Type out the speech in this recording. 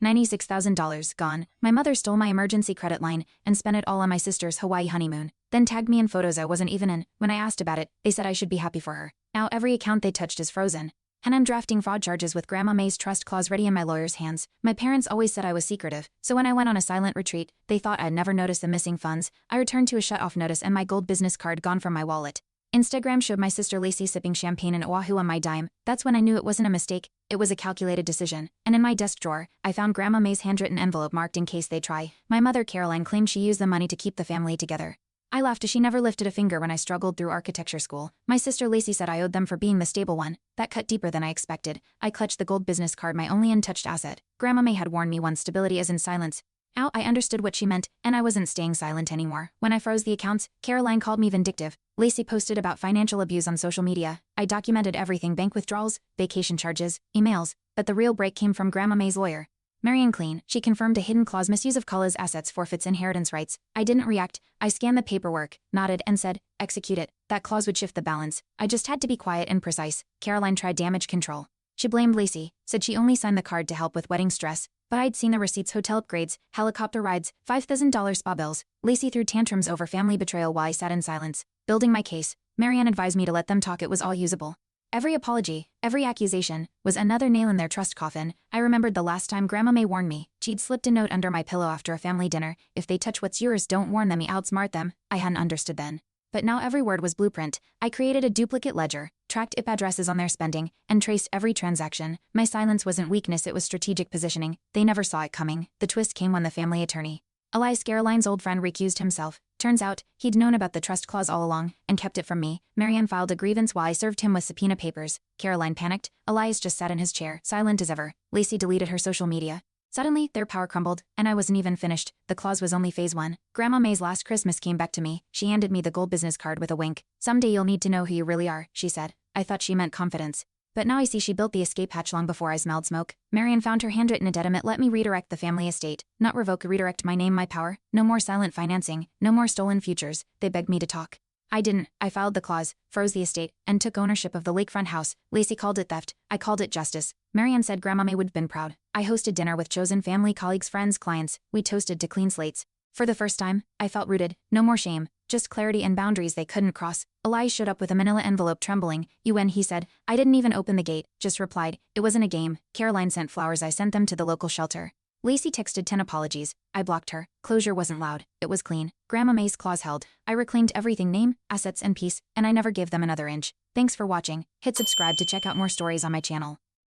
$96,000 gone. My mother stole my emergency credit line and spent it all on my sister's Hawaii honeymoon, then tagged me in photos I wasn't even in. When I asked about it, they said I should be happy for her. Now every account they touched is frozen. And I'm drafting fraud charges with Grandma May's trust clause ready in my lawyer's hands. My parents always said I was secretive, so when I went on a silent retreat, they thought I'd never noticed the missing funds. I returned to a shut-off notice and my gold business card gone from my wallet. Instagram showed my sister Lacey sipping champagne in Oahu on my dime. That's when I knew it wasn't a mistake, it was a calculated decision. And in my desk drawer, I found Grandma May's handwritten envelope marked in case they try. My mother Caroline claimed she used the money to keep the family together. I laughed as she never lifted a finger when I struggled through architecture school. My sister Lacey said I owed them for being the stable one. That cut deeper than I expected. I clutched the gold business card, my only untouched asset. Grandma May had warned me once stability is in silence. Now I understood what she meant, and I wasn't staying silent anymore. When I froze the accounts, Caroline called me vindictive. Lacey posted about financial abuse on social media. I documented everything: bank withdrawals, vacation charges, emails. But the real break came from Grandma May's lawyer, Marian Clean. She confirmed a hidden clause: misuse of Kala's assets forfeits inheritance rights. I didn't react. I scanned the paperwork, nodded, and said, execute it. That clause would shift the balance. I just had to be quiet and precise. Caroline tried damage control. She blamed Lacey, said she only signed the card to help with wedding stress. But I'd seen the receipts: hotel upgrades, helicopter rides, $5,000 spa bills. Lacey threw tantrums over family betrayal while I sat in silence. Building my case, Marianne advised me to let them talk. It was all usable. Every apology, every accusation, was another nail in their trust coffin. I remembered the last time Grandma May warned me. She'd slipped a note under my pillow after a family dinner: if they touch what's yours, don't warn them, you outsmart them. I hadn't understood then. But now every word was blueprint. I created a duplicate ledger, tracked IP addresses on their spending, and traced every transaction. My silence wasn't weakness, it was strategic positioning. They never saw it coming. The twist came when the family attorney, Elias, Caroline's old friend, recused himself. Turns out, he'd known about the trust clause all along, and kept it from me. Marianne filed a grievance while I served him with subpoena papers. Caroline panicked. Elias just sat in his chair, silent as ever. Lacey deleted her social media. Suddenly, their power crumbled, and I wasn't even finished. The clause was only phase 1. Grandma May's last Christmas came back to me. She handed me the gold business card with a wink. Someday you'll need to know who you really are, she said. I thought she meant confidence. But now I see she built the escape hatch long before I smelled smoke. Marianne found her handwritten addendum: let me redirect the family estate. Not revoke, redirect my name, my power. No more silent financing, no more stolen futures. They begged me to talk. I didn't. I filed the clause, froze the estate, and took ownership of the lakefront house. Lacey called it theft. I called it justice. Marianne said Grandma May would have been proud. I hosted dinner with chosen family, colleagues, friends, clients. We toasted to clean slates. For the first time, I felt rooted. No more shame, just clarity and boundaries they couldn't cross. Elias showed up with a manila envelope, trembling. UN, he said. I didn't even open the gate, just replied, it wasn't a game. Caroline sent flowers. I sent them to the local shelter. Lacey texted 10 apologies. I blocked her. Closure wasn't loud, it was clean. Grandma May's clause held. I reclaimed everything: name, assets, and peace, and I never gave them another inch. Thanks for watching. Hit subscribe to check out more stories on my channel.